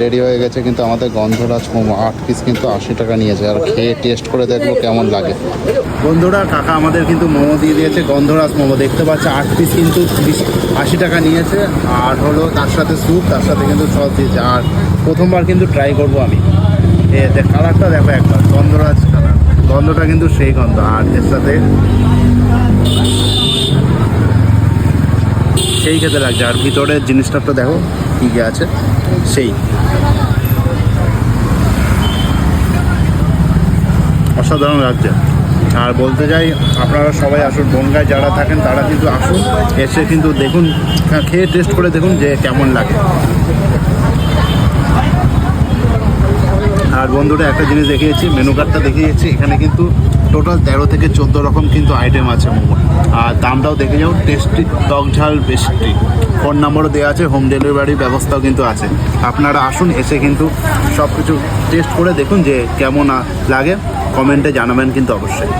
Ready হয়ে গেছে, কিন্তু আমাদের গন্ধরাজ মোমো 8 পিস কিন্তু 80 টাকা নিয়েছে। আর খেয়ে টেস্ট করে দেখবো কেমন লাগে। বন্ধুরা, কাকা আমাদের কিন্তু মোমো দিয়ে দিয়েছে, গন্ধরাজ মোমো দেখতে পাচ্ছে। 8 পিস কিন্তু 80 টাকা নিয়েছে। আর হলো তার সাথে স্যুপ, তার সাথে কিন্তু সস দিয়েছে। আর প্রথমবার কিন্তু ট্রাই করবো আমি। কালারটা দেখো একবার, গন্ধরাজ কালার, গন্ধটা কিন্তু সেই গন্ধ। আর এর সাথে সেই খেতে লাগছে। আর ভিতরের জিনিসটা তো দেখো কী কী আছে, সেই অসাধারণ লাগছে। আর বলতে চাই, আপনারা সবাই আসুন, বনগাঁয় যারা থাকেন তারা কিন্তু আসুন, এসে কিন্তু দেখুন, খেয়ে টেস্ট করে দেখুন যে কেমন লাগে। আর বন্ধুরা, একটা জিনিস দেখিয়েছি, মেনু কার্ডটা দেখিয়েছি, এখানে কিন্তু টোটাল 13 থেকে 14 রকম কিন্তু আইটেম আছে মোমো। আর দামটাও দেখে যাও, টেস্টি, টক ঝাল বেশি। ফোন নাম্বারও দেওয়া আছে, হোম ডেলিভারির ব্যবস্থাও কিন্তু আছে। আপনারা আসুন, এসে কিন্তু সব কিছু টেস্ট করে দেখুন যে কেমন লাগে। কমেন্টে জানাবেন কিন্তু অবশ্যই।